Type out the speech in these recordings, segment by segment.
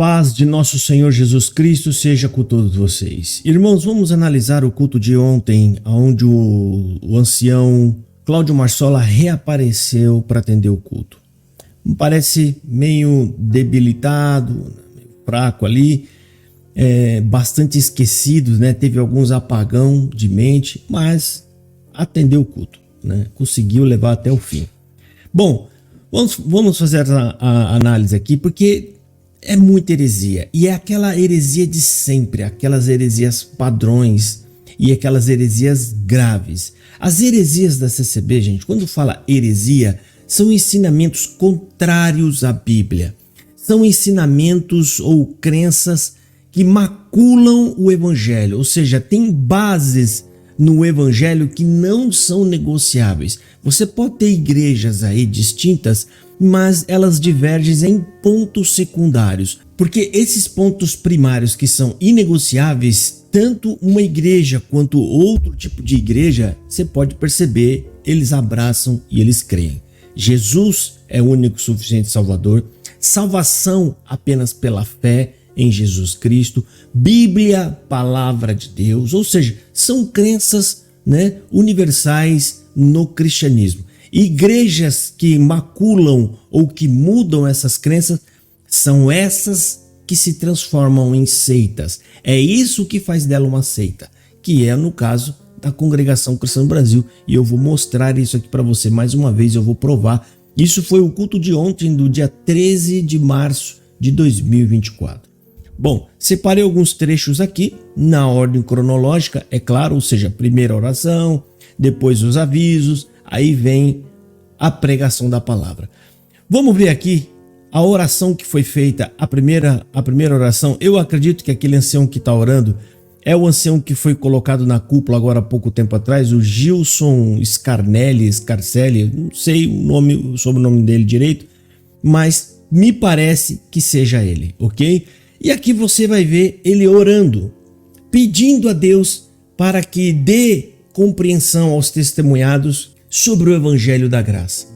paz de nosso Senhor Jesus Cristo seja com todos vocês. Irmãos, vamos analisar o culto de ontem, onde o ancião Cláudio Marsola reapareceu para atender o culto. Parece meio debilitado, meio fraco ali, bastante esquecido, né? Teve alguns apagão de mente, mas atendeu o culto, né? Conseguiu levar até o fim. Bom, vamos fazer a análise aqui, porque é muita heresia, e é aquela heresia de sempre, aquelas heresias padrões e aquelas heresias graves. As heresias da CCB, gente, quando fala heresia, são ensinamentos contrários à Bíblia. São ensinamentos ou crenças que maculam o Evangelho, ou seja, tem bases no Evangelho que não são negociáveis. Você pode ter igrejas aí distintas, mas elas divergem em pontos secundários, porque esses pontos primários que são inegociáveis, tanto uma igreja quanto outro tipo de igreja, você pode perceber, eles abraçam e eles creem. Jesus é o único suficiente Salvador, salvação apenas pela fé em Jesus Cristo, Bíblia, palavra de Deus, ou seja, são crenças, né, universais no cristianismo. Igrejas que maculam ou que mudam essas crenças são essas que se transformam em seitas. É isso que faz dela uma seita, que é no caso da Congregação Cristã do Brasil, e eu vou mostrar isso aqui para você mais uma vez, eu vou provar. Isso foi o culto de ontem, do dia 13 de março de 2024. Bom, separei alguns trechos aqui, na ordem cronológica, é claro, ou seja, primeira oração, depois os avisos, aí vem a pregação da palavra. Vamos ver aqui a oração que foi feita, a primeira oração. Eu acredito que aquele ancião que está orando é o ancião que foi colocado na cúpula agora há pouco tempo atrás, o Gilson Scarcelli, não sei o sobrenome dele direito, mas me parece que seja ele, ok? E aqui você vai ver ele orando, pedindo a Deus para que dê compreensão aos testemunhados sobre o Evangelho da Graça.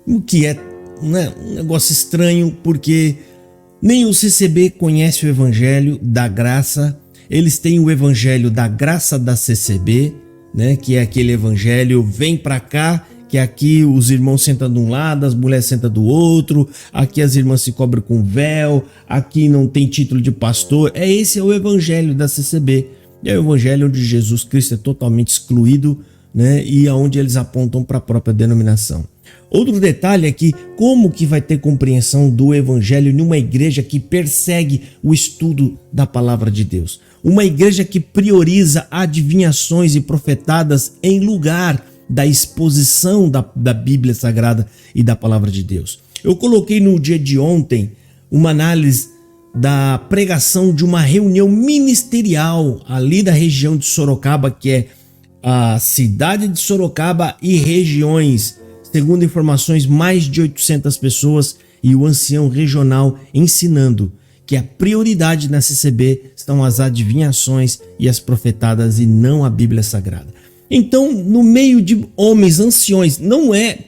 O que é, né, um negócio estranho, porque nem o CCB conhece o Evangelho da Graça. Eles têm o Evangelho da Graça da CCB, né, que é aquele Evangelho, vem para cá, que aqui os irmãos sentam de um lado, as mulheres sentam do outro, aqui as irmãs se cobrem com véu, aqui não tem título de pastor. Esse é o Evangelho da CCB. É o Evangelho onde Jesus Cristo é totalmente excluído, né, e aonde eles apontam para a própria denominação. Outro detalhe é que como que vai ter compreensão do Evangelho em uma igreja que persegue o estudo da palavra de Deus? Uma igreja que prioriza adivinhações e profetadas em lugar da exposição da Bíblia Sagrada e da palavra de Deus. Eu coloquei no dia de ontem uma análise da pregação de uma reunião ministerial ali da região de Sorocaba, que é a cidade de Sorocaba e regiões. Segundo informações, mais de 800 pessoas, e o ancião regional ensinando que a prioridade na CCB são as adivinhações e as profetadas e não a Bíblia Sagrada. Então, no meio de homens anciões, não é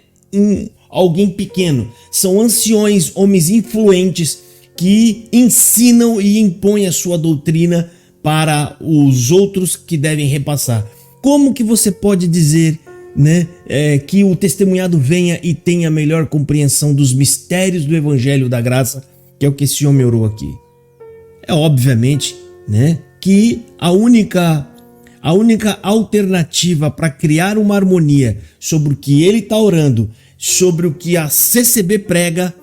alguém pequeno, são anciões, homens influentes que ensinam e impõem a sua doutrina para os outros que devem repassar. Como que você pode dizer, né, que o testemunhado venha e tenha melhor compreensão dos mistérios do Evangelho da Graça, que é o que esse homem orou aqui? É obviamente, né, que a única alternativa para criar uma harmonia sobre o que ele está orando, sobre o que a CCB prega,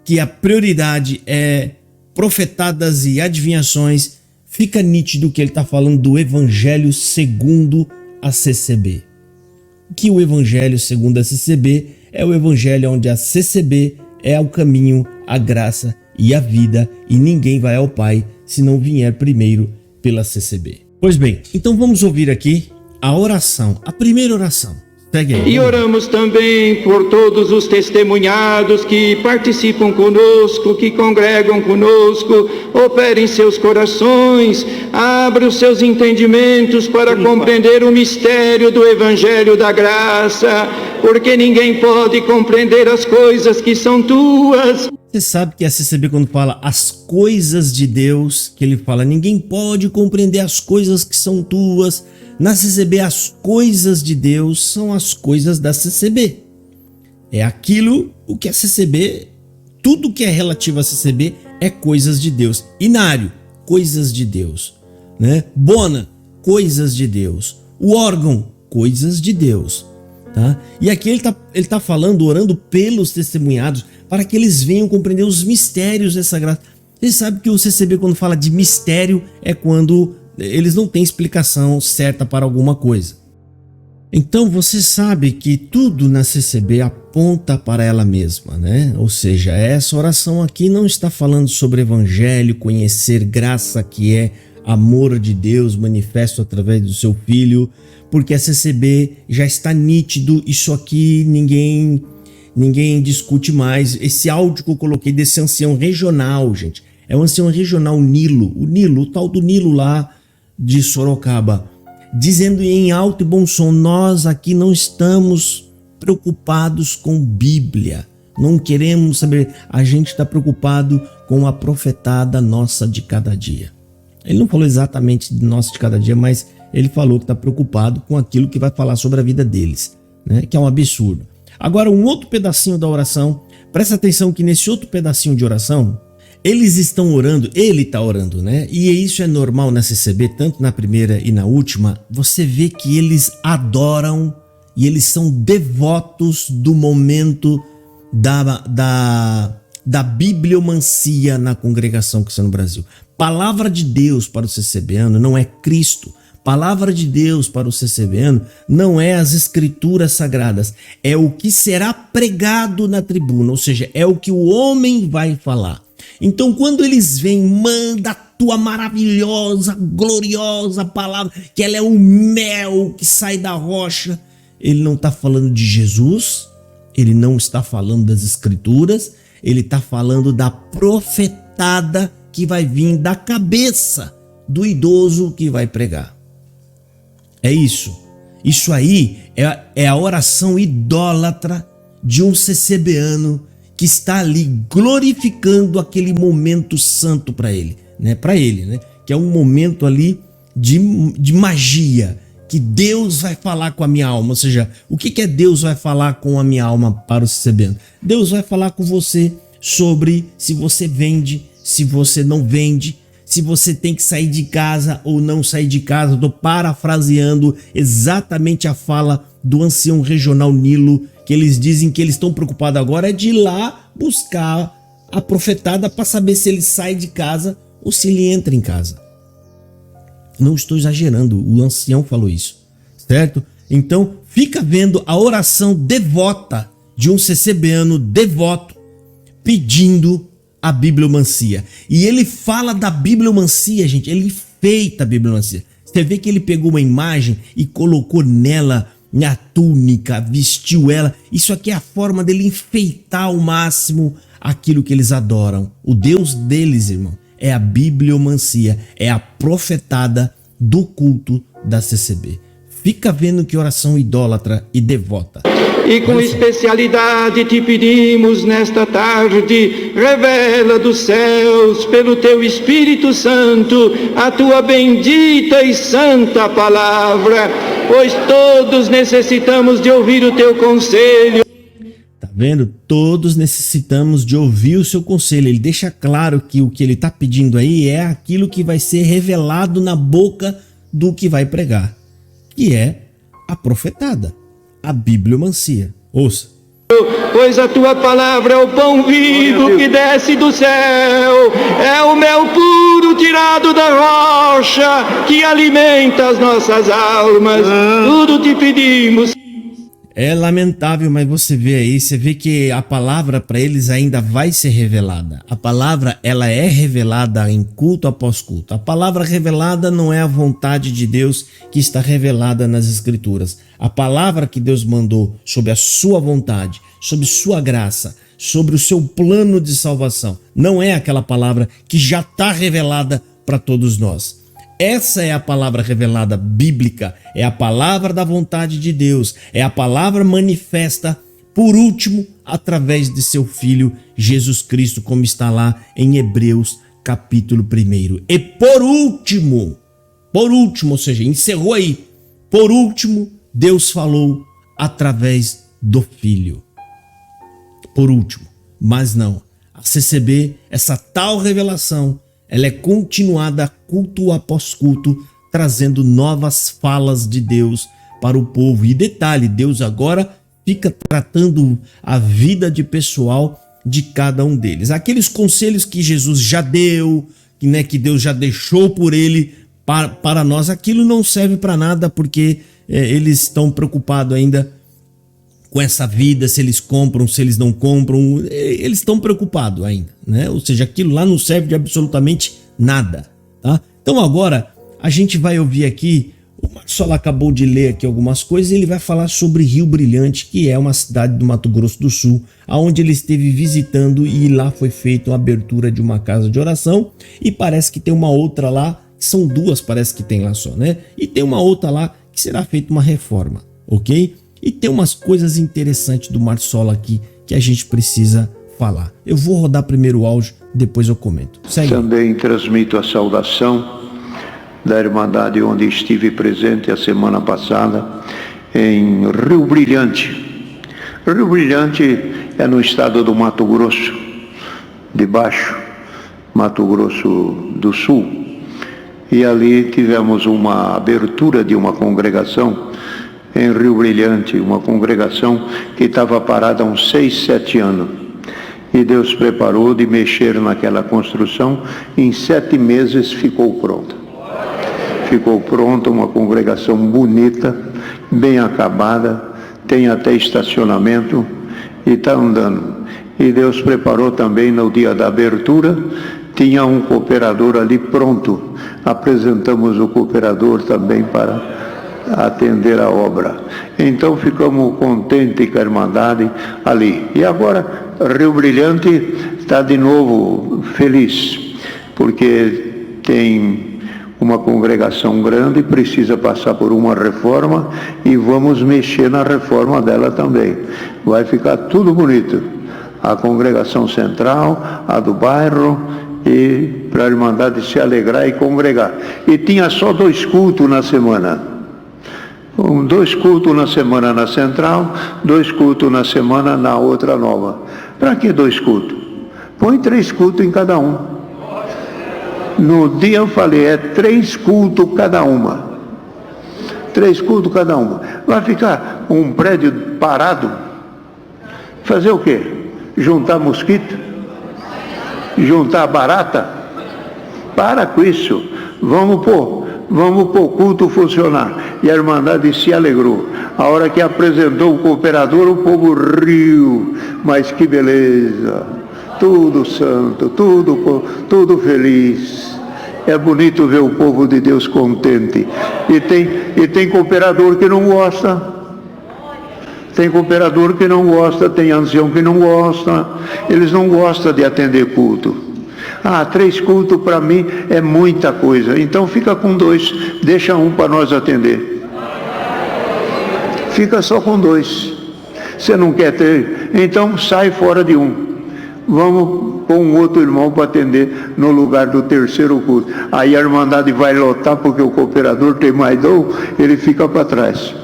que a prioridade é profetadas e adivinhações, fica nítido que ele está falando do Evangelho segundo a CCB. Que o Evangelho segundo a CCB é o Evangelho onde a CCB é o caminho, a graça e a vida, e ninguém vai ao Pai se não vier primeiro pela CCB. Pois bem, então vamos ouvir aqui a oração, a primeira oração. Segue aí. E oramos também por todos os testemunhados que participam conosco, que congregam conosco, opere em seus corações, abra os seus entendimentos para compreender o mistério do Evangelho da Graça, porque ninguém pode compreender as coisas que são tuas. Você sabe que a CCB, quando fala as coisas de Deus, que ele fala, ninguém pode compreender as coisas que são tuas. Na CCB, as coisas de Deus são as coisas da CCB. É aquilo, o que a CCB, tudo que é relativo à CCB é coisas de Deus. Inário, coisas de Deus, né? Bona, coisas de Deus. O órgão, coisas de Deus, tá? E aqui ele tá falando, orando pelos testemunhados, para que eles venham compreender os mistérios dessa graça. Você sabe que o CCB, quando fala de mistério, é quando eles não têm explicação certa para alguma coisa. Então você sabe que tudo na CCB aponta para ela mesma, né? Ou seja, essa oração aqui não está falando sobre evangelho, conhecer graça, que é amor de Deus manifesto através do seu Filho, porque a CCB já está nítido, isso aqui ninguém discute mais. Esse áudio que eu coloquei desse ancião regional, gente, é o ancião regional Nilo, o tal do Nilo lá de Sorocaba, dizendo em alto e bom som, nós aqui não estamos preocupados com Bíblia, não queremos saber, a gente está preocupado com a profetada nossa de cada dia. Ele não falou exatamente de nossa de cada dia, mas ele falou que está preocupado com aquilo que vai falar sobre a vida deles, né? Que é um absurdo. Agora, um outro pedacinho da oração, presta atenção que nesse outro pedacinho de oração, eles estão orando, ele está orando, né? E isso é normal na CCB, tanto na primeira e na última, você vê que eles adoram e eles são devotos do momento da bibliomancia na congregação cristã no Brasil. Palavra de Deus para o CCBano não é Cristo. Palavra de Deus para o CCBano não é as escrituras sagradas, é o que será pregado na tribuna, ou seja, é o que o homem vai falar. Então quando eles vêm, manda a tua maravilhosa, gloriosa palavra, que ela é o mel que sai da rocha, ele não está falando de Jesus, ele não está falando das escrituras, ele está falando da profetada que vai vir da cabeça do idoso que vai pregar. É isso. Isso aí é a oração idólatra de um CCBano que está ali glorificando aquele momento santo para ele, né? Para ele, né? Que é um momento ali de magia, que Deus vai falar com a minha alma. Ou seja, o que é Deus vai falar com a minha alma para o CCBano? Deus vai falar com você sobre se você vende, se você não vende, se você tem que sair de casa ou não sair de casa. Estou parafraseando exatamente a fala do ancião regional Nilo, que eles dizem que eles estão preocupados agora é de ir lá buscar a profetada para saber se ele sai de casa ou se ele entra em casa. Não estou exagerando, o ancião falou isso, certo? Então fica vendo a oração devota de um CCBano devoto pedindo a bibliomancia. E ele fala da bibliomancia, gente, ele feita a bibliomancia. Você vê que ele pegou uma imagem e colocou nela a túnica, vestiu ela. Isso aqui é a forma dele enfeitar ao máximo aquilo que eles adoram. O Deus deles, irmão, é a bibliomancia, é a profetada do culto da CCB. Fica vendo que oração idólatra e devota. E com especialidade te pedimos nesta tarde, revela dos céus, pelo teu Espírito Santo, a tua bendita e santa palavra, pois todos necessitamos de ouvir o teu conselho. Tá vendo? Todos necessitamos de ouvir o seu conselho. Ele deixa claro que o que ele está pedindo aí é aquilo que vai ser revelado na boca do que vai pregar, que é a profetada, a bibliomancia. Ouça. Pois a tua palavra é o pão vivo que desce do céu, é o mel puro tirado da rocha que alimenta as nossas almas. Tudo te pedimos. É lamentável, mas você vê que a palavra para eles ainda vai ser revelada. A palavra, ela é revelada em culto após culto. A palavra revelada não é a vontade de Deus que está revelada nas Escrituras. A palavra que Deus mandou sobre a sua vontade, sobre sua graça, sobre o seu plano de salvação, não é aquela palavra que já está revelada para todos nós. Essa é a palavra revelada bíblica, é a palavra da vontade de Deus, é a palavra manifesta por último, através de seu Filho Jesus Cristo, como está lá em Hebreus capítulo 1. E por último, ou seja, encerrou aí, por último, Deus falou através do Filho. Por último, mas não, a CCB, essa tal revelação, ela é continuada culto após culto, trazendo novas falas de Deus para o povo. E detalhe, Deus agora fica tratando a vida de pessoal de cada um deles. Aqueles conselhos que Jesus já deu, que Deus já deixou por ele para nós, aquilo não serve para nada, porque eles estão preocupados ainda com essa vida, se eles compram, se eles não compram, eles estão preocupados ainda, né? Ou seja, aquilo lá não serve de absolutamente nada, tá? Então agora a gente vai ouvir aqui, o Marcelo acabou de ler aqui algumas coisas, e ele vai falar sobre Rio Brilhante, que é uma cidade do Mato Grosso do Sul, aonde ele esteve visitando, e lá foi feita a abertura de uma casa de oração, e parece que tem uma outra lá, são duas, parece que tem lá só, né? E tem uma outra lá que será feita uma reforma, ok? E tem umas coisas interessantes do Marcelo aqui que a gente precisa falar. Eu vou rodar primeiro o áudio, depois eu comento. Segue. Também transmito a saudação da Irmandade onde estive presente a semana passada, em Rio Brilhante. Rio Brilhante é no estado do Mato Grosso de Baixo, Mato Grosso do Sul. E ali tivemos uma abertura de uma congregação em Rio Brilhante, uma congregação que estava parada há uns 6, 7 anos. E Deus preparou de mexer naquela construção, em 7 meses ficou pronta. Ficou pronta, uma congregação bonita, bem acabada, tem até estacionamento e está andando. E Deus preparou também no dia da abertura, tinha um cooperador ali pronto. Apresentamos o cooperador também para atender a obra. Então ficamos contentes com a Irmandade ali. E agora Rio Brilhante está de novo feliz, porque tem uma congregação grande, precisa passar por uma reforma e vamos mexer na reforma dela também. Vai ficar tudo bonito. A congregação central, a do bairro, e para a Irmandade se alegrar e congregar. E tinha só 2 cultos na semana. 2 cultos na semana na central, 2 cultos na semana na outra nova. Para que 2 cultos? Põe 3 cultos em cada um. No dia eu falei, é 3 cultos cada uma. 3 cultos cada uma. Vai ficar um prédio parado? Fazer o quê? Juntar mosquito? Juntar barata? Para com isso. Vamos pôr o culto funcionar. E a Irmandade se alegrou. A hora que apresentou o cooperador, o povo riu. Mas que beleza! Tudo santo, tudo feliz. É bonito ver o povo de Deus contente. E tem cooperador que não gosta. Tem cooperador que não gosta, tem ancião que não gosta. Eles não gostam de atender culto. 3 cultos para mim é muita coisa. Então fica com 2, deixa um para nós atender. Fica só com 2. Você não quer ter? Então sai fora de um. Vamos pôr um outro irmão para atender no lugar do 3º culto. Aí a Irmandade vai lotar porque o cooperador tem mais dom, ele fica para trás.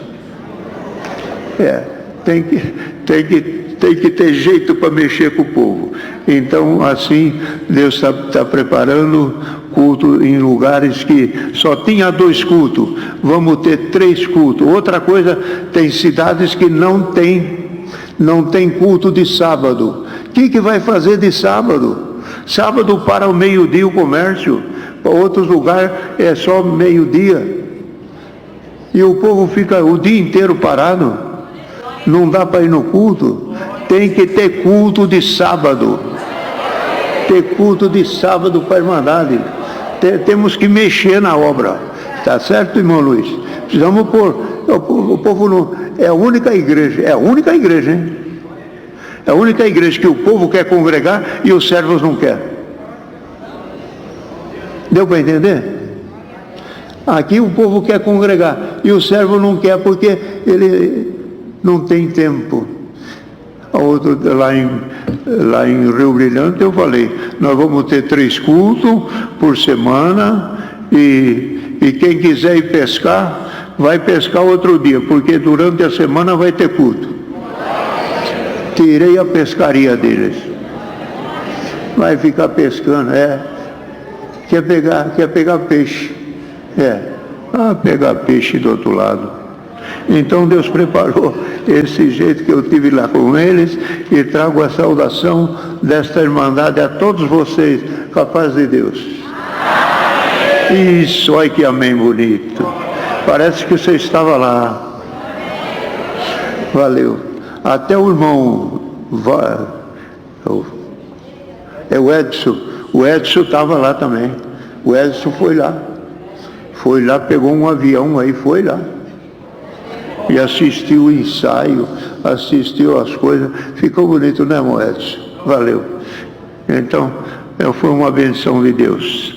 Tem que ter jeito para mexer com o povo. Então, assim, Deus está preparando culto em lugares que só tinha 2 cultos. Vamos ter 3 cultos. Outra coisa, tem cidades que não tem culto de sábado. O que vai fazer de sábado? Sábado para o meio-dia o comércio. Para outros lugares é só meio-dia. E o povo fica o dia inteiro parado. Não dá para ir no culto. Tem que ter culto de sábado. Ter culto de sábado para a Irmandade. Temos que mexer na obra. Tá certo, irmão Luiz? Precisamos pôr. O povo não. É a única igreja. É a única igreja, hein? É a única igreja que o povo quer congregar e os servos não querem. Deu para entender? Aqui o povo quer congregar e o servo não quer porque ele não tem tempo. Lá em Rio Brilhante eu falei, nós vamos ter 3 cultos por semana e quem quiser ir pescar, vai pescar outro dia, porque durante a semana vai ter culto. Tirei a pescaria deles. Vai ficar pescando, quer pegar peixe, pegar peixe do outro lado. Então Deus preparou esse jeito que eu tive lá com eles e trago a saudação desta irmandade a todos vocês, com a paz de Deus. Isso, olha que amém bonito. Parece que você estava lá. Valeu. Até o irmão o Edson estava lá também. O Edson foi lá, pegou um avião aí, foi lá e assistiu o ensaio, assistiu as coisas, ficou bonito, né, irmão Edson? Valeu. Então, foi uma benção de Deus.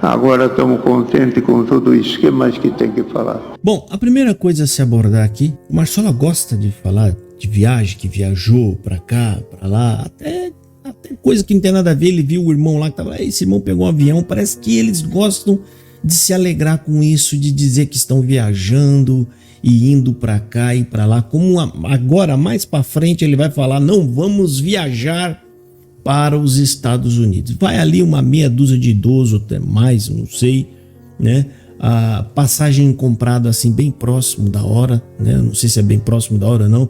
Agora estamos contentes com tudo isso. O que mais que tem que falar? Bom, a primeira coisa a se abordar aqui, o Marsola gosta de falar de viagem, que viajou pra cá, pra lá, até coisa que não tem nada a ver. Ele viu o irmão lá que tava, esse irmão pegou um avião. Parece que eles gostam de se alegrar com isso, de dizer que estão viajando e indo pra cá e pra lá. Como agora, mais pra frente, ele vai falar, não vamos viajar para os Estados Unidos. Vai ali uma meia dúzia de idosos, até mais, não sei, né? A passagem comprada assim bem próximo da hora, né? Não sei se é bem próximo da hora não.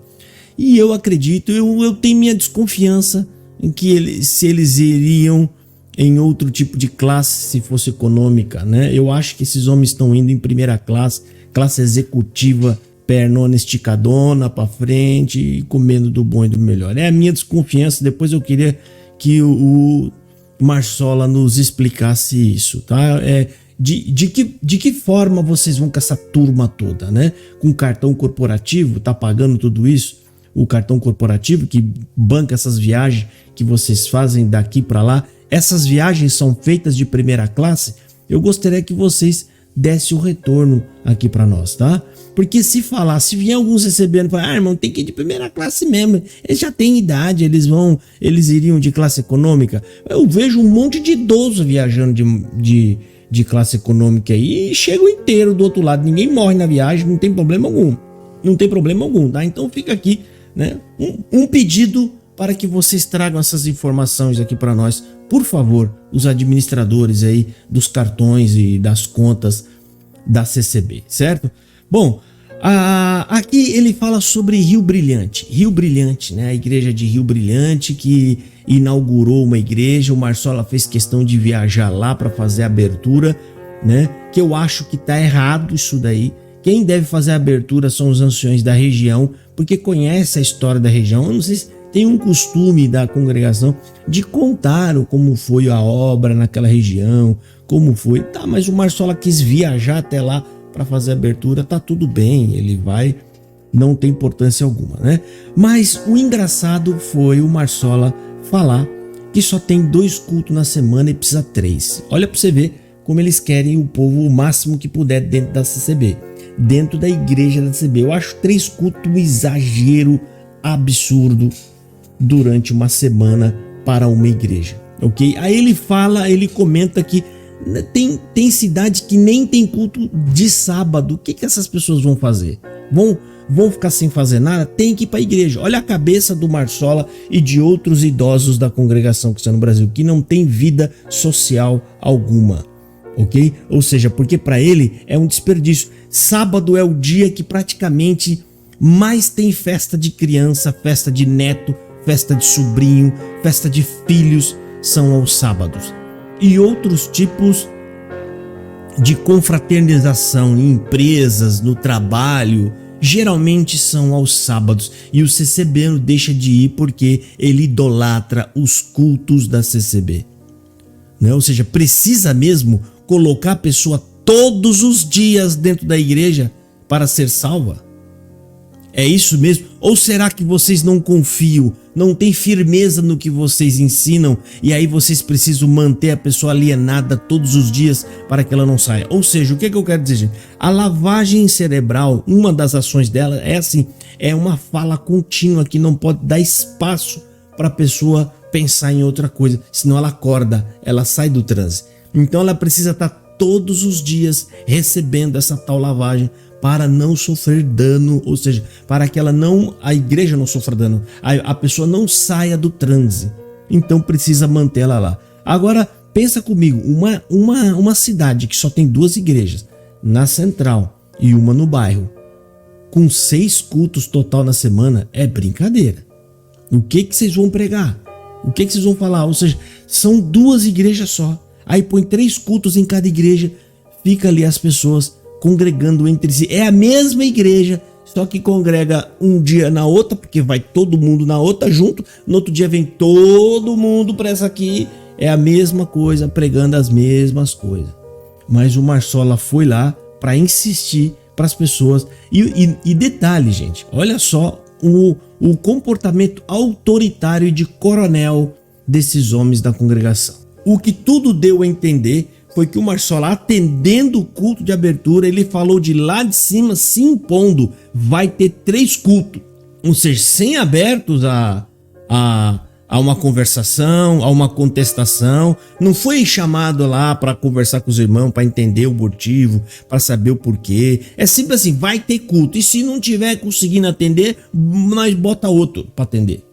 E eu acredito, eu tenho minha desconfiança em que se eles iriam em outro tipo de classe, se fosse econômica, né? Eu acho que esses homens estão indo em primeira classe, classe executiva, pernona esticadona para frente e comendo do bom e do melhor. É a minha desconfiança. Depois eu queria que o Marsola nos explicasse isso, tá? De que forma vocês vão com essa turma toda, né? Com cartão corporativo, tá pagando tudo isso? O cartão corporativo que banca essas viagens que vocês fazem daqui para lá, essas viagens são feitas de primeira classe? Eu gostaria que vocês dessem o retorno aqui para nós, tá? Porque se vier alguns recebendo, falar, irmão, tem que ir de primeira classe mesmo, eles já têm idade, eles iriam de classe econômica. Eu vejo um monte de idoso viajando de classe econômica aí e chegam inteiro do outro lado, ninguém morre na viagem, não tem problema algum, tá? Então fica aqui, né, um pedido para que vocês tragam essas informações aqui para nós, por favor, os administradores aí dos cartões e das contas da CCB, certo? Bom, aqui ele fala sobre Rio Brilhante, né? A igreja de Rio Brilhante que inaugurou uma igreja. O Marsola fez questão de viajar lá para fazer a abertura, né? Que eu acho que tá errado isso daí. Quem deve fazer a abertura são os anciões da região, porque conhece a história da região. Eu não sei se tem um costume da congregação de contar como foi a obra naquela região, como foi. Tá, mas o Marsola quis viajar até lá para fazer a abertura, tá tudo bem, ele vai, não tem importância alguma, né? Mas o engraçado foi o Marsola falar que só tem 2 cultos na semana e precisa 3. Olha para você ver como eles querem o povo o máximo que puder dentro da CCB, dentro da igreja da CCB. Eu acho 3 cultos um exagero absurdo durante uma semana para uma igreja, ok? Aí ele comenta que tem cidade que nem tem culto de sábado. O que essas pessoas vão fazer? Vão ficar sem fazer nada? Tem que ir para a igreja. Olha a cabeça do Marsola e de outros idosos da congregação cristã no Brasil, que não tem vida social alguma, ok? Ou seja, porque para ele é um desperdício. Sábado é o dia que praticamente mais tem festa de criança, festa de neto, festa de sobrinho, festa de filhos, são aos sábados. E outros tipos de confraternização em empresas, no trabalho, geralmente são aos sábados. E o CCB não deixa de ir porque ele idolatra os cultos da CCB, né? Ou seja, precisa mesmo colocar a pessoa todos os dias dentro da igreja para ser salva? É isso mesmo? Ou será que vocês não confiam não tem firmeza no que vocês ensinam e aí vocês precisam manter a pessoa alienada todos os dias para que ela não saia. Ou seja, o que eu quero dizer, gente? A lavagem cerebral, uma das ações dela é assim, é uma fala contínua que não pode dar espaço para a pessoa pensar em outra coisa, senão ela acorda, ela sai do transe. Então ela precisa estar todos os dias recebendo essa tal lavagem para não sofrer dano, ou seja, para que a igreja não sofra dano, a pessoa não saia do transe. Então precisa manter ela lá. Agora pensa comigo, uma cidade que só tem 2 igrejas, na central e uma no bairro, com 6 cultos total na semana, é brincadeira. O que vocês vão pregar? O que vocês vão falar? Ou seja, são 2 igrejas só. Aí põe 3 cultos em cada igreja, fica ali as pessoas congregando entre si. É a mesma igreja, só que congrega um dia na outra, porque vai todo mundo na outra junto, no outro dia vem todo mundo para essa aqui, é a mesma coisa, pregando as mesmas coisas. Mas o Marsola foi lá para insistir para as pessoas. E detalhe, gente, olha só o comportamento autoritário e de coronel desses homens da congregação. O que tudo deu a entender foi que o Marsola, atendendo o culto de abertura, ele falou de lá de cima, se impondo, vai ter 3 cultos. Ou seja, sem abertos a uma conversação, a uma contestação. Não foi chamado lá para conversar com os irmãos, para entender o motivo, para saber o porquê. É simples assim, vai ter culto. E se não tiver conseguindo atender, nós bota outro para atender.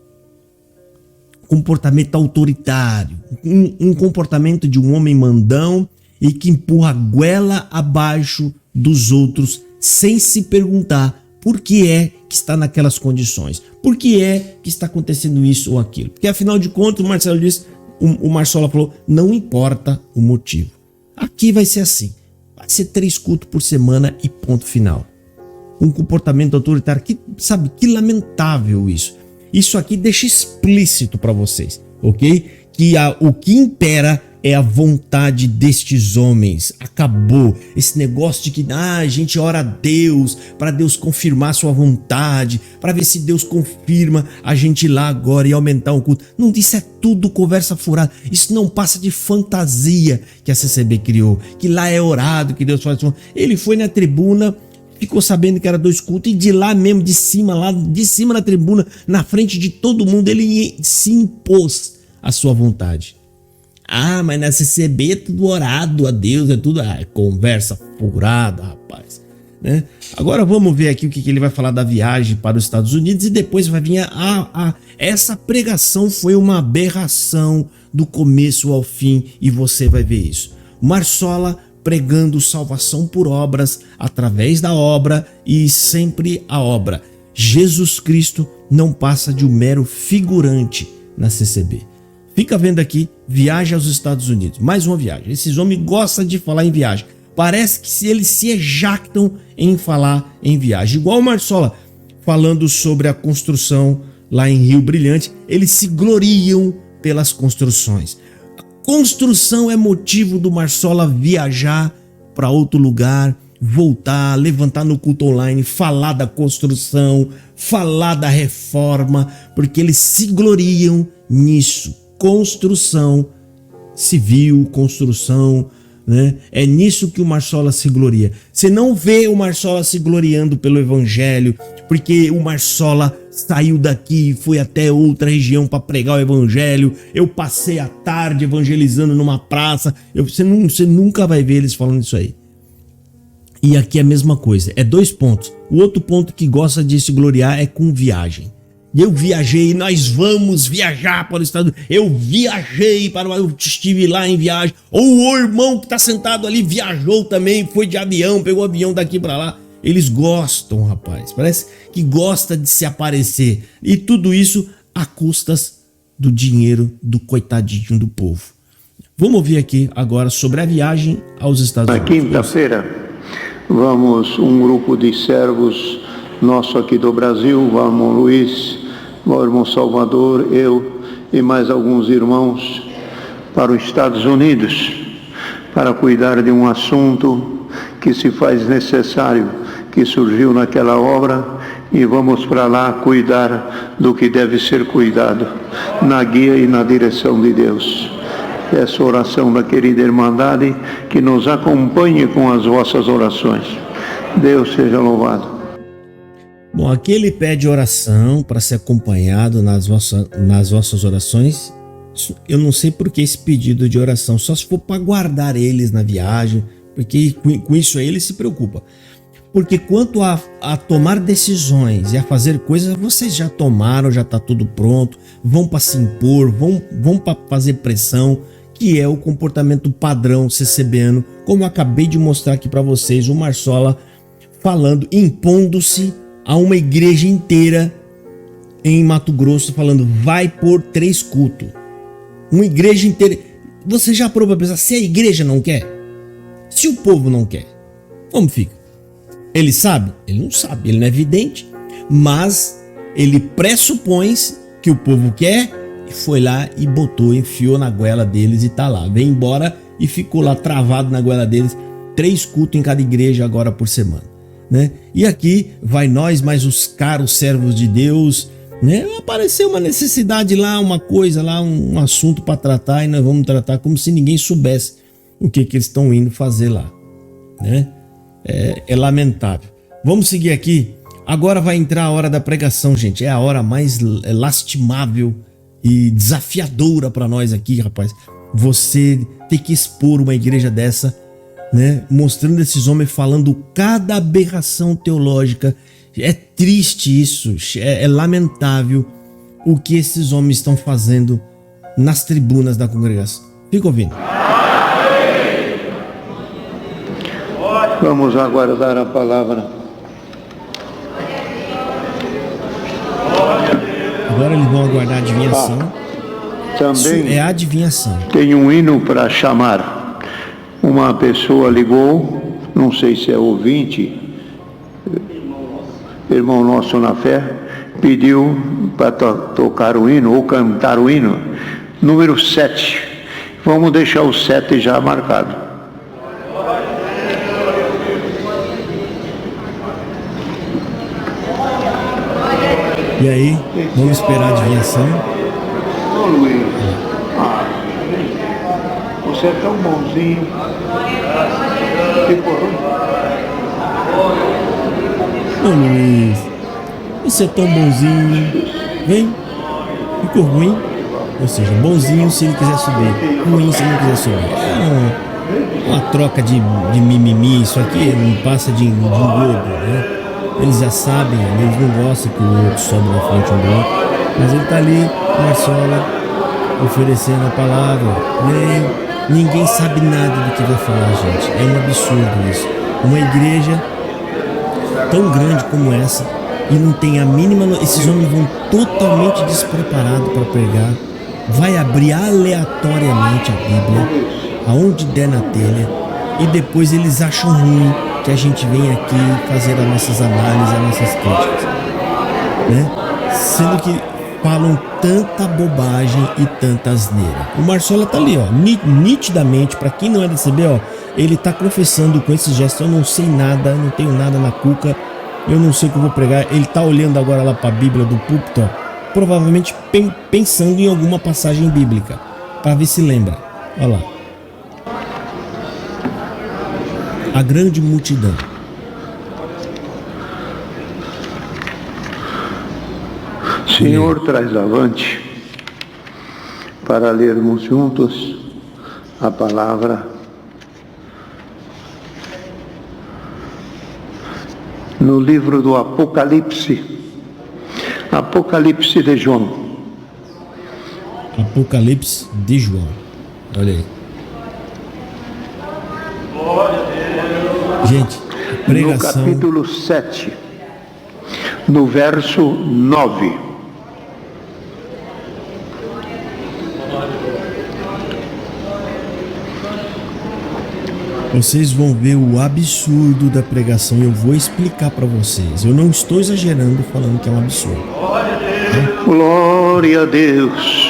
Comportamento autoritário, um comportamento de um homem mandão e que empurra a goela abaixo dos outros sem se perguntar por que é que está naquelas condições, por que é que está acontecendo isso ou aquilo. Porque afinal de contas, o Marsola falou, não importa o motivo. Aqui vai ser assim, vai ser 3 cultos por semana e ponto final. Um comportamento autoritário, que lamentável isso. Isso aqui deixa explícito para vocês, ok? Que o que impera é a vontade destes homens. Acabou esse negócio de que a gente ora a Deus para Deus confirmar sua vontade, para ver se Deus confirma a gente ir lá agora e aumentar o culto. Não, isso é tudo conversa furada. Isso não passa de fantasia que a CCB criou, que lá é orado, que Deus faz. Ele foi na tribuna, ficou sabendo que era 2 cultos e de lá mesmo, de cima na tribuna, na frente de todo mundo, ele se impôs a sua vontade. Mas na CCB é tudo orado a Deus, é tudo conversa furada, rapaz. Né? Agora vamos ver aqui o que ele vai falar da viagem para os Estados Unidos e depois vai vir essa pregação foi uma aberração do começo ao fim e você vai ver isso. Marsola pregando salvação por obras, através da obra e sempre a obra. Jesus Cristo não passa de um mero figurante na CCB. Fica vendo aqui, viagem aos Estados Unidos, mais uma viagem. Esses homens gostam de falar em viagem. Parece que eles se ejactam em falar em viagem. Igual o Marsola falando sobre a construção lá em Rio Brilhante, eles se gloriam pelas construções. Construção é motivo do Marsola viajar para outro lugar, voltar, levantar no culto online, falar da construção, falar da reforma, porque eles se gloriam nisso. Construção civil, construção, né? É nisso que o Marsola se gloria. Você não vê o Marsola se gloriando pelo evangelho, porque o Marsola saiu daqui e foi até outra região para pregar o evangelho. Eu passei a tarde evangelizando numa praça. Você nunca vai ver eles falando isso aí. E aqui é a mesma coisa, é 2 pontos. O outro ponto que gosta de se gloriar é com viagem. Eu viajei, nós vamos viajar para o Estado. Eu viajei eu estive lá em viagem. Ou o irmão que está sentado ali viajou também, foi de avião, pegou o avião daqui para lá. Eles gostam, rapaz, parece que gosta de se aparecer. E tudo isso a custas do dinheiro do coitadinho do povo. Vamos ouvir aqui agora sobre a viagem aos Estados Unidos. Na quinta-feira, um grupo de servos nosso aqui do Brasil, o irmão Luiz, o irmão Salvador, eu e mais alguns irmãos para os Estados Unidos para cuidar de um assunto que se faz necessário, que surgiu naquela obra, e vamos para lá cuidar do que deve ser cuidado, na guia e na direção de Deus. Essa oração da querida Irmandade, que nos acompanhe com as vossas orações. Deus seja louvado. Bom, aqui ele pede oração para ser acompanhado nas vossas orações. Eu não sei por que esse pedido de oração, só se for para guardar eles na viagem, porque com isso aí ele se preocupa. Porque quanto a tomar decisões e a fazer coisas, vocês já tomaram, já está tudo pronto, vão para se impor, vão para fazer pressão, que é o comportamento padrão CCBano, como eu acabei de mostrar aqui para vocês, o Marsola falando, impondo-se a uma igreja inteira em Mato Grosso, falando, vai por 3 cultos. Uma igreja inteira. Você já parou para pensar, se a igreja não quer? Se o povo não quer? Como fica? Ele sabe? Ele não sabe, ele não é vidente, mas ele pressupõe que o povo quer e foi lá e botou, enfiou na goela deles e tá lá. Veio embora e ficou lá travado na goela deles, 3 cultos em cada igreja agora por semana, né? E aqui vai nós, mais os caros servos de Deus, né? Apareceu uma necessidade lá, uma coisa lá, um assunto para tratar e nós vamos tratar como se ninguém soubesse o que eles estão indo fazer lá, né? É lamentável. Vamos seguir aqui. Agora vai entrar a hora da pregação, gente. É a hora mais lastimável e desafiadora para nós aqui, rapaz. Você ter que expor uma igreja dessa, né? Mostrando esses homens falando cada aberração teológica. É triste isso. É lamentável o que esses homens estão fazendo nas tribunas da congregação. Fica ouvindo. Vamos aguardar a palavra. Agora eles vão aguardar a adivinhação. Também é a adivinhação. Tem um hino para chamar. Uma pessoa ligou, não sei se é ouvinte, irmão nosso na fé, pediu para tocar o hino ou cantar o hino, número 7. Vamos deixar o 7 já marcado. E aí, vamos esperar a adivinhação. Ô Luiz, você é tão bonzinho. Ô Luiz, você é tão bonzinho. Vem, ficou ruim. Ou seja, bonzinho se ele quiser subir, ruim se ele não quiser subir. É uma troca de mimimi. Isso aqui não passa de engodo, né? Eles já sabem, eles não gostam que o outro sobe na frente um do outro, mas ele tá ali, Marsola, oferecendo a palavra. Ninguém sabe nada do que vai falar, gente. É um absurdo isso. Uma igreja tão grande como essa e não tem a mínima. Esses homens vão totalmente despreparados para pregar. Vai abrir aleatoriamente a Bíblia, aonde der na telha, e depois eles acham ruim que a gente vem aqui fazer as nossas análises, as nossas críticas, né? Sendo que falam tanta bobagem e tanta asneira. O Marsola tá ali, ó, nitidamente, para quem não é da CB, ó, ele tá confessando com esse gesto, eu não sei nada, não tenho nada na cuca, eu não sei o que eu vou pregar. Ele tá olhando agora lá para a Bíblia do púlpito, ó, provavelmente pensando em alguma passagem bíblica, para ver se lembra. Olha lá. A grande multidão. Senhor, traz avante para lermos juntos a palavra no livro do Apocalipse, Apocalipse de João. Apocalipse de João. Olha aí. Gente, pregação. No capítulo 7, no verso 9. Vocês vão ver o absurdo da pregação. Eu vou explicar para vocês. Eu não estou exagerando falando que é um absurdo. Glória a Deus.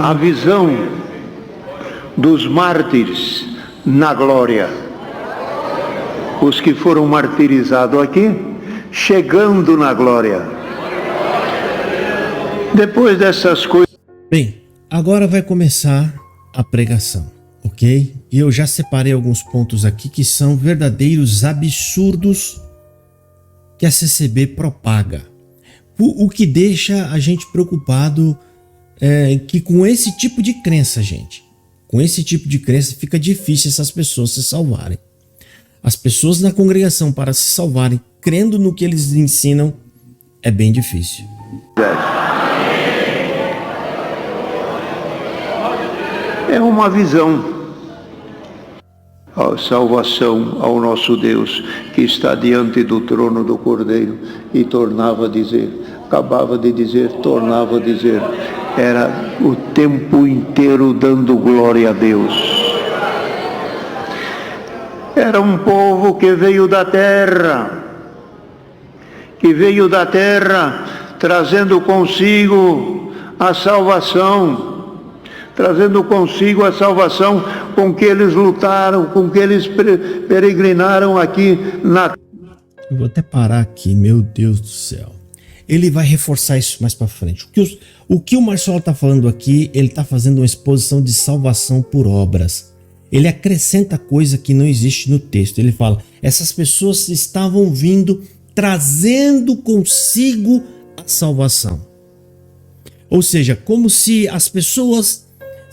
A visão dos mártires na glória. os que foram martirizados aqui, chegando na glória. Depois dessas coisas... Bem, agora vai começar a pregação, ok? E eu já separei alguns pontos aqui que são verdadeiros absurdos que a CCB propaga. O que deixa a gente preocupado é que com esse tipo de crença, gente, com esse tipo de crença fica difícil essas pessoas se salvarem. As pessoas na congregação, para se salvarem, crendo no que eles ensinam, é bem difícil. É uma visão. A salvação ao nosso Deus, que está diante do trono do Cordeiro, e tornava a dizer, acabava de dizer, tornava a dizer, era o tempo inteiro dando glória a Deus. Era um povo que veio da terra, trazendo consigo a salvação, com que eles lutaram, com que eles peregrinaram aqui na terra. Eu vou até parar aqui, meu Deus do céu. Ele vai reforçar isso mais para frente. O que o Marcelo está falando aqui, ele está fazendo uma exposição de salvação por obras. Ele acrescenta coisa que não existe no texto. Ele fala, essas pessoas estavam vindo, trazendo consigo a salvação. Ou seja, como se as pessoas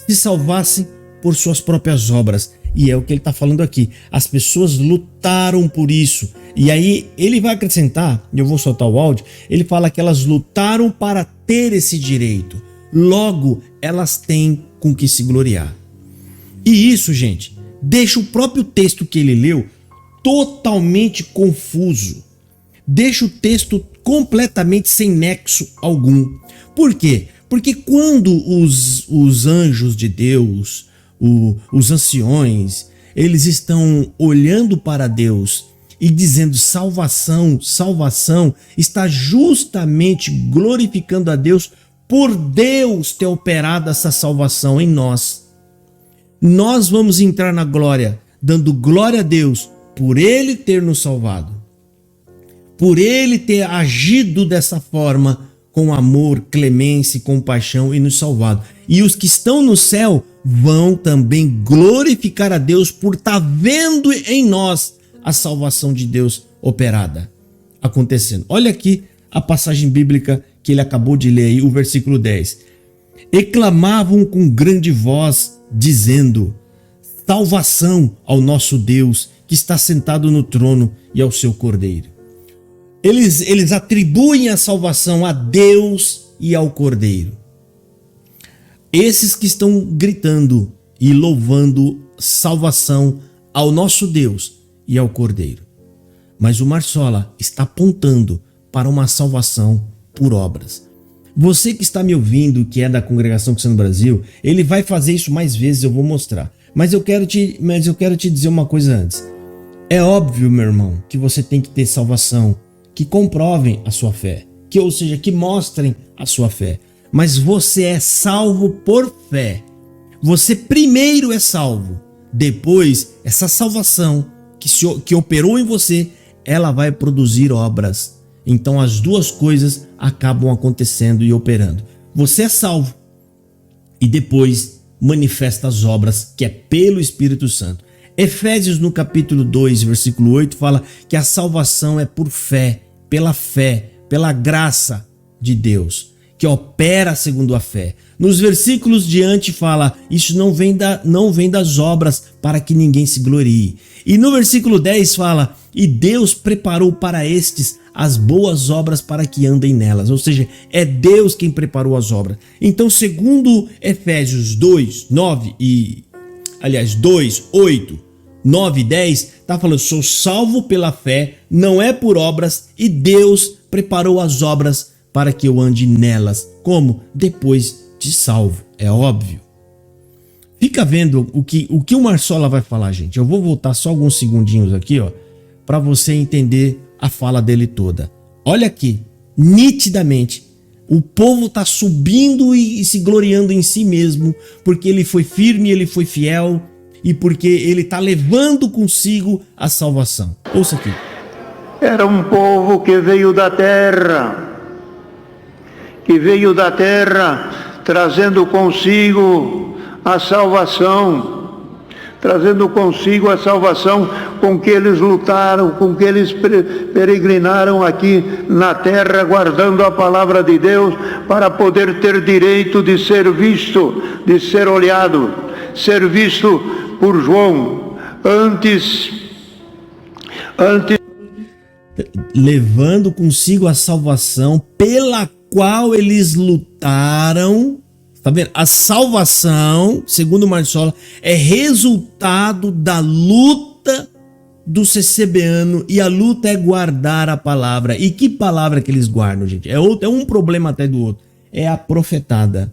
se salvassem por suas próprias obras. E é o que ele está falando aqui. As pessoas lutaram por isso. E aí ele vai acrescentar, eu vou soltar o áudio, ele fala que elas lutaram para ter esse direito. Logo, elas têm com que se gloriar. E isso, gente, deixa o próprio texto que ele leu totalmente confuso. Deixa o texto completamente sem nexo algum. Por quê? Porque quando os anjos de Deus, os anciões, eles estão olhando para Deus e dizendo salvação, salvação, está justamente glorificando a Deus por Deus ter operado essa salvação em nós. Nós vamos entrar na glória, dando glória a Deus por Ele ter nos salvado, por Ele ter agido dessa forma, com amor, clemência, compaixão e nos salvado. E os que estão no céu vão também glorificar a Deus por estar vendo em nós a salvação de Deus operada, acontecendo. Olha aqui a passagem bíblica que ele acabou de ler aí, o versículo 10. E clamavam com grande voz, dizendo, salvação ao nosso Deus, que está sentado no trono e ao seu Cordeiro. Eles atribuem a salvação a Deus e ao Cordeiro. Esses que estão gritando e louvando salvação ao nosso Deus e ao Cordeiro. Mas o Marsola está apontando para uma salvação por obras. Você que está me ouvindo, que é da Congregação Cristã do Brasil, ele vai fazer isso mais vezes, eu vou mostrar. Mas eu quero te dizer uma coisa antes. É óbvio, meu irmão, que você tem que ter salvação, que comprovem a sua fé, ou seja, que mostrem a sua fé. Mas você é salvo por fé. Você primeiro é salvo. Depois, essa salvação que operou em você, ela vai produzir obras. Então as duas coisas acabam acontecendo e operando. Você é salvo e depois manifesta as obras, que é pelo Espírito Santo. Efésios no capítulo 2, versículo 8 fala que a salvação é por fé, pela graça de Deus, que opera segundo a fé. Nos versículos diante fala, isso não vem das obras para que ninguém se glorie. E no versículo 10 fala, e Deus preparou para estes as boas obras para que andem nelas. Ou seja, é Deus quem preparou as obras. Então, segundo Efésios 2, 8, 9 e 10, está falando, sou salvo pela fé, não é por obras, e Deus preparou as obras para que eu ande nelas. Como? Depois de salvo, é óbvio. Fica vendo o que o Marsola vai falar, gente. Eu vou voltar só alguns segundinhos aqui, ó, para você entender a fala dele toda. Olha aqui, nitidamente, o povo está subindo e se gloriando em si mesmo, porque ele foi firme, ele foi fiel, e porque ele está levando consigo a salvação. Ouça aqui. Era um povo que veio da terra, trazendo consigo a salvação, com que eles lutaram, com que eles peregrinaram aqui na terra, guardando a palavra de Deus, para poder ter direito de ser visto, de ser olhado, ser visto por João, antes levando consigo a salvação pela qual eles lutaram. Tá vendo? A salvação, segundo Marsola, é resultado da luta do CCBano, e a luta é guardar a palavra. E que palavra que eles guardam, gente? É um problema até do outro. É a profetada.